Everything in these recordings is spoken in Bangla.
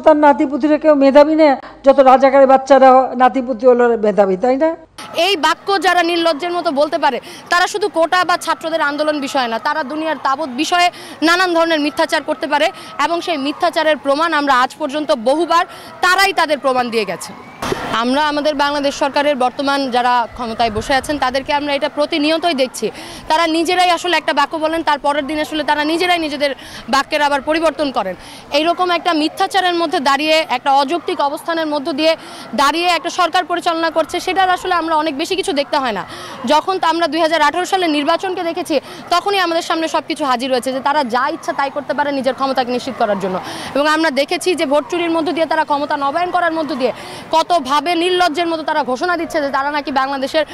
সন্তান নাতিপুতিরা কেউ মেধাবী না, যত রাজাকারের বাচ্চারা নাতিপুতি হলো মেধাবী, তাই না? এই বাক্য যারা নির্লজ্জের মতো বলতে পারে তারা শুধু কোটা বা ছাত্রদের আন্দোলন বিষয় না, তারা দুনিয়ার তাবৎ বিষয়ে নানান ধরনের মিথ্যাচার করতে পারে এবং সেই মিথ্যাচারের প্রমাণ আমরা আজ পর্যন্ত বহুবার তারাই তাদের প্রমাণ দিয়ে গেছে। আমরা আমাদের বাংলাদেশ সরকারের বর্তমান যারা ক্ষমতায় বসে আছেন তাদেরকে আমরা এটা প্রতিনিয়তই দেখছি, তারা নিজেরাই আসলে একটা বাক্য বলেন, তার পরের দিন আসলে তারা নিজেরাই নিজেদের বাক্যের আবার পরিবর্তন করেন। এইরকম একটা মিথ্যাচারের মধ্যে দাঁড়িয়ে, একটা অযৌক্তিক অবস্থানের মধ্য দিয়ে দাঁড়িয়ে একটা সরকার পরিচালনা করছে, সেটার আসলে আমরা অনেক বেশি কিছু দেখতে হয় না। যখন আমরা 2018 সালের নির্বাচনকে দেখেছি তখনই আমাদের সামনে সব কিছু হাজির হয়েছে যে তারা যা ইচ্ছা তাই করতে পারে নিজের ক্ষমতাকে নিশ্চিত করার জন্য। এবং আমরা দেখেছি যে ভোট চুরির মধ্য দিয়ে, তারা ক্ষমতা নবায়ন করার মধ্য দিয়ে কতভাবে নির্লজ্জের মতো তারা ঘোষণা দিচ্ছে যে তারা নাকি বাংলাদেশের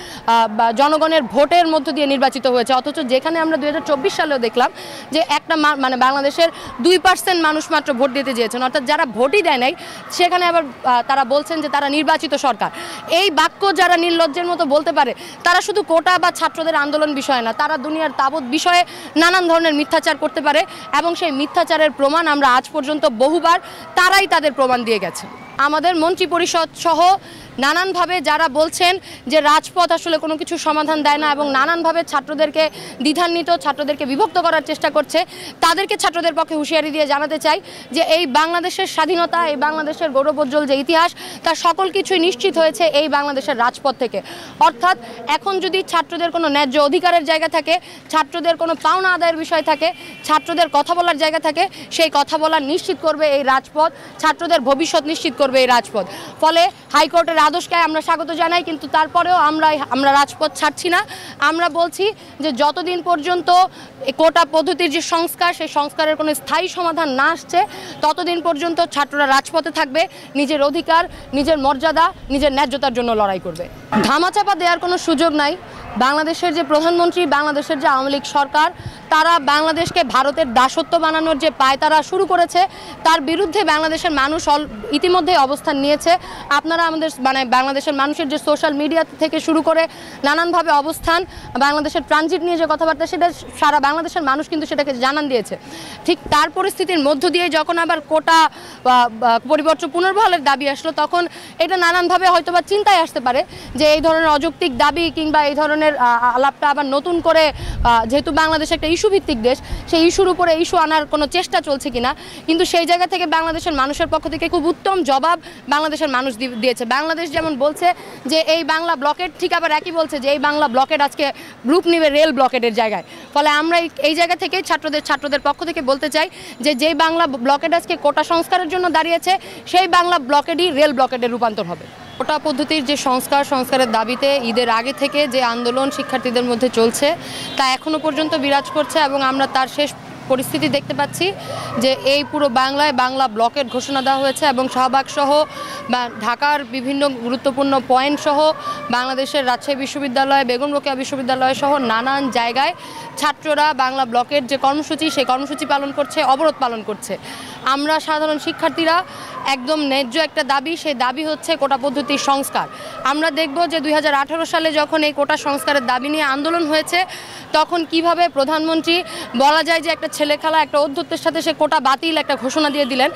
জনগণের ভোটের মধ্য দিয়ে নির্বাচিত হয়েছে, অথচ যেখানে আমরা 2024 সালেও দেখলাম যে একটা মানে বাংলাদেশের 2% মানুষ মাত্র ভোট দিতে চেয়েছেন, অর্থাৎ যারা ভোটই দেয় নাই সেখানে আবার তারা বলছেন যে তারা নির্বাচিত সরকার। এই বাক্য যারা নির্লজ্জের মতো বলতে পারে তারা শুধু কোটা বা ছাত্রদের আন্দোলন বিষয় না, তারা দুনিয়ার তাবৎ বিষয়ে নানান ধরনের মিথ্যাচার করতে পারে এবং সেই মিথ্যাচারের প্রমাণ আমরা আজ পর্যন্ত বহুবার তারাই তাদের প্রমাণ দিয়ে গেছে। আমাদের মন্ত্রী পরিষদ সহ নানানভাবে যারা বলছেন যে রাজপথ আসলে কোনো কিছু সমাধান দেয় না এবং নানানভাবে ছাত্রদেরকে দ্বিধান্বিত, ছাত্রদেরকে বিভক্ত করার চেষ্টা করছে, তাদেরকে ছাত্রদের পক্ষে হুঁশিয়ারি দিয়ে জানাতে চাই যে এই বাংলাদেশের স্বাধীনতা, এই বাংলাদেশের গৌরবোজ্জ্বল যে ইতিহাস, তার সকল কিছুই নিশ্চিত হয়েছে এই বাংলাদেশের রাজপথ থেকে। অর্থাৎ এখন যদি ছাত্রদের কোনো ন্যায্য অধিকারের জায়গা থাকে, ছাত্রদের কোনো পাওনা আদায়ের বিষয় থাকে, ছাত্রদের কথা বলার জায়গা থাকে, সেই কথা বলার নিশ্চিত করবে এই রাজপথ, ছাত্রদের ভবিষ্যৎ নিশ্চিত করবে এই রাজপথ। ফলে হাইকোর্টের আদেশকে আমরা স্বাগত জানাই, কিন্তু তারপরেও আমরা রাজপথ ছাড়ছি না। আমরা বলছি যে যতদিন পর্যন্ত কোটা পদ্ধতির যে সংস্কার, সেই সংস্কারের কোনো স্থায়ী সমাধান না আসছে ততদিন পর্যন্ত ছাত্ররা রাজপথে থাকবে, নিজের অধিকার, নিজের মর্যাদা, নিজের ন্যায্যতার জন্য লড়াই করবে। ধামাচাপা দেওয়ার কোনো সুযোগ নাই। বাংলাদেশের যে প্রধানমন্ত্রী, বাংলাদেশের যে আওয়ামী লীগ সরকার, তারা বাংলাদেশকে ভারতের দাসত্ব বানানোর যে পায়তারা শুরু করেছে তার বিরুদ্ধে বাংলাদেশের মানুষ ইতিমধ্যে অবস্থান নিয়েছে। আপনারা আমাদের বাংলাদেশের মানুষের যে সোশ্যাল মিডিয়া থেকে শুরু করে নানানভাবে অবস্থান, বাংলাদেশের ট্রানজিট নিয়ে যে কথাবার্তা, সেটা সারা বাংলাদেশের মানুষ কিন্তু সেটাকে জানান দিয়েছে। ঠিক তার পরিস্থিতির মধ্য দিয়ে যখন আবার কোটা পরিবর্তন পুনর্বহালের দাবি আসলো, তখন এটা নানানভাবে হয়তোবা চিন্তায় আসতে পারে যে এই ধরনের অযৌক্তিক দাবি কিংবা এই ধরনের আলাপটা আবার নতুন করে, যেহেতু বাংলাদেশ একটা ইস্যু ভিত্তিক দেশ, সেই ইস্যুর উপরে ইস্যু আনার কোনো চেষ্টা চলছে কিনা। কিন্তু সেই জায়গা থেকে বাংলাদেশের মানুষের পক্ষ থেকে খুব উত্তম জবাব বাংলাদেশের মানুষ দিয়েছে। বাংলাদেশ যেমন বলছে যে এই বাংলা ব্লকেট, ঠিক আবার একই বলছে যে এই বাংলা ব্লকেট আজকে রূপ নিবে রেল ব্লকেটের জায়গায়। ফলে আমরা এই জায়গা থেকে ছাত্রদের পক্ষ থেকে বলতে চাই যে যেই বাংলা ব্লকেট আজকে কোটা সংস্কারের জন্য দাঁড়িয়েছে, সেই বাংলা ব্লকেটই রেল ব্লকেটের রূপান্তর হবে। কোটা পদ্ধতির যে সংস্কারের দাবিতে ঈদের আগে থেকে যে আন্দোলন শিক্ষার্থীদের মধ্যে চলছে তা এখনও পর্যন্ত বিরাজ করছে এবং আমরা তার শেষ পরিস্থিতি দেখতে পাচ্ছি যে এই পুরো বাংলায় বাংলা ব্লকের ঘোষণা দেওয়া হয়েছে এবং শাহবাগ সহ বা ঢাকার বিভিন্ন গুরুত্বপূর্ণ পয়েন্ট সহ বাংলাদেশের রাজশাহী বিশ্ববিদ্যালয়, বেগম রোকেয়া বিশ্ববিদ্যালয় সহ নানান জায়গায় ছাত্ররা বাংলা ব্লকের যে কর্মসূচি, সেই কর্মসূচি পালন করছে, অবরোধ পালন করছে। আমরা সাধারণ শিক্ষার্থীরা একদম ন্যায্য একটা দাবি, সেই দাবি হচ্ছে কোটা পদ্ধতির সংস্কার। আমরা দেখব যে 2018 সালে যখন এই কোটা সংস্কারের দাবি নিয়ে আন্দোলন হয়েছে, তখন কিভাবে প্রধানমন্ত্রী বলা যায় যে একটা ছেলেখেলা, একটা অধ্যত্বের সাথে সে কোটা বাতিল একটা ঘোষণা দিয়ে দিলেন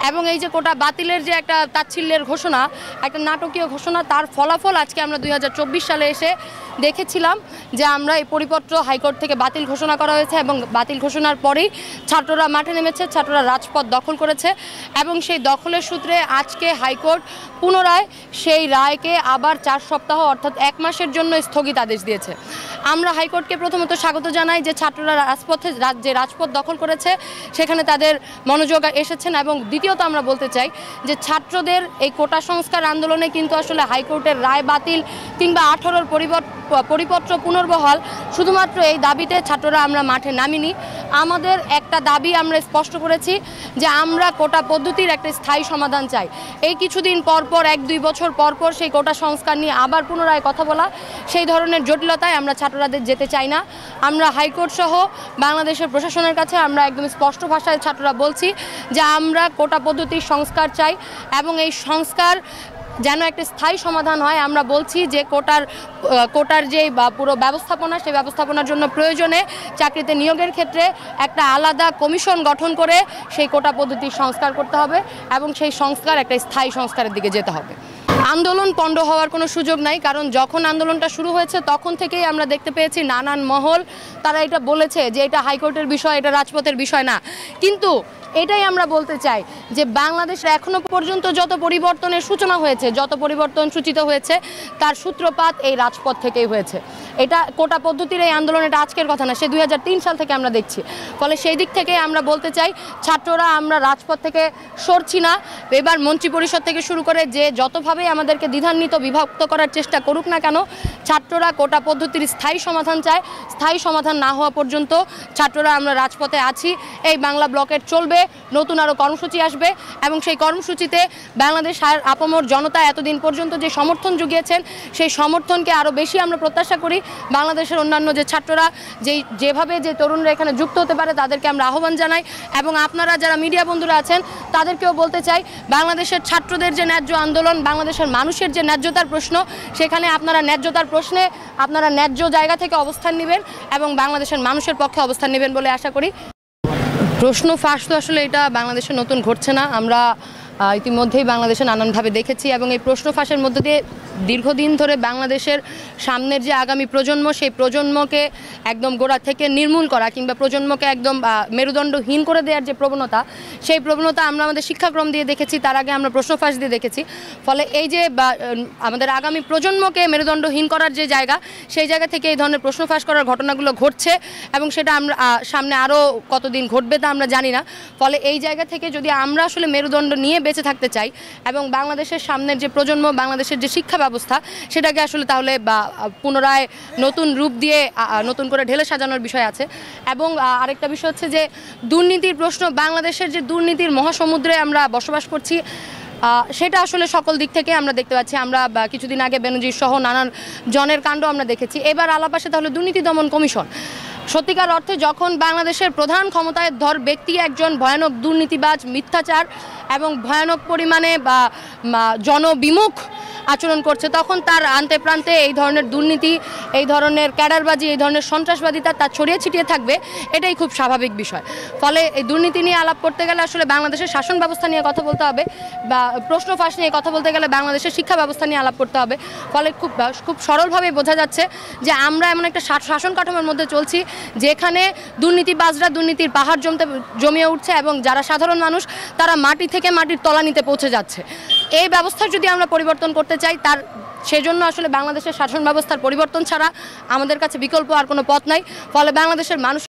এবং এই যে কোটা বাতিলের যে একটা তাচ্ছিল্যের ঘোষণা, একটা নাটকীয় ঘোষণা, তার ফলাফল আজকে আমরা 2024 সালে এসে দেখেছিলাম যে আমরা এই পরিপত্র হাইকোর্ট থেকে বাতিল ঘোষণা করা হয়েছে এবং বাতিল ঘোষণার পরেই ছাত্ররা মাঠে নেমেছে, ছাত্ররা রাজপথ দখল করেছে এবং সেই দখলের সূত্রে আজকে হাইকোর্ট পুনরায় সেই রায়কে আবার 4 সপ্তাহ অর্থাৎ 1 মাসের জন্য স্থগিত আদেশ দিয়েছে। আমরা হাইকোর্টকে প্রথমত স্বাগত জানাই যে ছাত্ররা রাজপথ দখল করেছে সেখানে তাদের মনোযোগ এসেছেন, এবং দ্বিতীয়ত আমরা বলতে চাই যে ছাত্রদের এই কোটা সংস্কার আন্দোলনে কিন্তু আসলে হাইকোর্টের রায় বাতিল কিংবা 18-র পরিপত্র পুনর্বহাল শুধুমাত্র এই দাবিতে ছাত্ররা আমরা মাঠে নামিনি। আমাদের একটা দাবি আমরা স্পষ্ট করেছি যে আমরা কোটা পদ্ধতির একটা স্থায়ী সমাধান চাই। এই কিছুদিন পরপর 1-2 বছর পরপর সেই কোটা সংস্কার নিয়ে আবার পুনরায় কথা বলা, সেই ধরনের জটিলতায় আমরা ছাত্ররাদের যেতে চাই না। আমরা হাইকোর্ট সহ বাংলাদেশের প্রশাসনের কাছে আমরা একদম স্পষ্ট ভাষায় ছাত্ররা বলছি যে আমরা কোটা পদ্ধতির সংস্কার চাই এবং এই সংস্কার যেন একটা স্থায়ী সমাধান হয়। আমরা বলছি যে কোটার যে পুরো ব্যবস্থাপনা, সেই ব্যবস্থাপনার জন্য প্রয়োজনে চাকরিতে নিয়োগের ক্ষেত্রে একটা আলাদা কমিশন গঠন করে সেই কোটা পদ্ধতির সংস্কার করতে হবে এবং সেই সংস্কার একটা স্থায়ী সংস্কারের দিকে যেতে হবে। আন্দোলন পণ্ড হওয়ার কোনো সুযোগ নাই, কারণ যখন আন্দোলনটা শুরু হয়েছে তখন থেকেই আমরা দেখতে পেয়েছি নানান মহল তারা এটা বলেছে যে এটা হাইকোর্টের বিষয়, এটা রাজপথের বিষয় না। কিন্তু এটাই আমরা বলতে চাই যে বাংলাদেশে এখনো পর্যন্ত যত পরিবর্তনের সূচনা হয়েছে, যত পরিবর্তন সূচিত হয়েছে, তার সূত্রপাত এই রাজপথ থেকেই হয়েছে। এটা কোটা পদ্ধতির এই আন্দোলন এটা আজকের কথা না, সে 2003 সাল থেকে আমরা দেখছি। ফলে সেই দিক থেকে আমরা বলতে চাই ছাত্ররা আমরা রাজপথ থেকে সরছি না। এবার মন্ত্রিপরিষদ থেকে শুরু করে যে যতভাবেই আমাদেরকে দ্বিধান্বিত বিভক্ত করার চেষ্টা করুক না কেন, ছাত্ররা কোটা পদ্ধতির স্থায়ী সমাধান চায়। স্থায়ী সমাধান না হওয়া পর্যন্ত ছাত্ররা আমরা রাজপথে আছি। এই বাংলা ব্লকেট চলবে, নতুন আরও কর্মসূচি আসবে এবং সেই কর্মসূচিতে বাংলাদেশ আপামর জনতা এতদিন পর্যন্ত যে সমর্থন জুগিয়েছেন সেই সমর্থনকে আরও বেশি আমরা প্রত্যাশা করি। বাংলাদেশের অন্যান্য যে ছাত্ররা যেভাবে যে তরুণরা এখানে যুক্ত হতে পারে তাদেরকে আমরা আহ্বান জানাই এবং আপনারা যারা মিডিয়া বন্ধুরা আছেন তাদেরকেও বলতে চাই বাংলাদেশের ছাত্রদের যে ন্যায্য আন্দোলন, বাংলাদেশের মানুষের যে ন্যায্যতার প্রশ্ন, সেখানে আপনারা ন্যায্যতার প্রশ্নে আপনারা ন্যায্য জায়গা থেকে অবস্থান নেবেন এবং বাংলাদেশের মানুষের পক্ষে অবস্থান নেবেন বলে আশা করি। প্রশ্ন ফাঁস তো আসলে এটা বাংলাদেশে নতুন ঘটছে না, আমরা ইতিমধ্যেই বাংলাদেশে নানানভাবে দেখেছি এবং এই প্রশ্ন ফাঁসের মধ্যে দিয়ে দীর্ঘদিন ধরে বাংলাদেশের সামনের যে আগামী প্রজন্ম, সেই প্রজন্মকে একদম গোড়া থেকে নির্মূল করা কিংবা প্রজন্মকে একদম মেরুদণ্ডহীন করে দেওয়ার যে প্রবণতা, সেই প্রবণতা আমরা আমাদের শিক্ষাক্রম দিয়ে দেখেছি, তার আগে আমরা প্রশ্ন ফাঁস দিয়ে দেখেছি। ফলে এই যে আমাদের আগামী প্রজন্মকে মেরুদণ্ডহীন করার যে জায়গা, সেই জায়গা থেকে এই ধরনের প্রশ্ন ফাঁস করার ঘটনাগুলো ঘটছে এবং সেটা আমরা সামনে আরও কতদিন ঘটবে তা আমরা জানি না। ফলে এই জায়গা থেকে যদি আমরা আসলে মেরুদণ্ড নিয়ে বেঁচে থাকতে চাই এবং বাংলাদেশের সামনের যে প্রজন্ম, বাংলাদেশের যে শিক্ষা ব্যবস্থা, সেটাকে আসলে তাহলে পুনরায় নতুন রূপ দিয়ে নতুন করে ঢেলে সাজানোর বিষয় আছে। এবং আরেকটা বিষয় হচ্ছে যে দুর্নীতির প্রশ্ন, বাংলাদেশের যে দুর্নীতির মহাসমুদ্রে আমরা বসবাস করছি, সেটা আসলে সকল দিক থেকে আমরা দেখতে পাচ্ছি। আমরা কিছুদিন আগে বেনজির সহ নানান জনের কাণ্ড আমরা দেখেছি। এবার আলাপ আসে তাহলে দুর্নীতি দমন কমিশন। সত্যিকার অর্থে যখন বাংলাদেশের প্রধান ক্ষমতাধর ব্যক্তি একজন ভয়ানক দুর্নীতিবাজ, মিথ্যাচার এবং ভয়ানক পরিমাণে জনবিমুখ আচরণ করছে, তখন তার আন্তে প্রান্তে এই ধরনের দুর্নীতি, এই ধরনের ক্যাডারবাজি, এই ধরনের সন্ত্রাসবাদিতা তার ছড়িয়ে ছিটিয়ে থাকবে, এটাই খুব স্বাভাবিক বিষয়। ফলে এই দুর্নীতি নিয়ে আলাপ করতে গেলে আসলে বাংলাদেশের শাসন ব্যবস্থা নিয়ে কথা বলতে হবে, বা প্রশ্ন ফাঁস নিয়ে কথা বলতে গেলে বাংলাদেশের শিক্ষা ব্যবস্থা নিয়ে আলাপ করতে হবে। ফলে খুব সরলভাবে বোঝা যাচ্ছে যে আমরা এমন একটা শাসন কাঠামোর মধ্যে চলছি যেখানে দুর্নীতিবাজরা দুর্নীতির পাহাড় জমিয়ে উঠছে এবং যারা সাধারণ মানুষ তারা মাটি থেকে মাটির তলানিতে পৌঁছে যাচ্ছে। এই ব্যবস্থার যদি আমরা পরিবর্তন করতে চাই, তার সেজন্য আসলে বাংলাদেশের শাসন ব্যবস্থার পরিবর্তন ছাড়া আমাদের কাছে বিকল্প আর কোনো পথ নাই। ফলে বাংলাদেশের মানুষ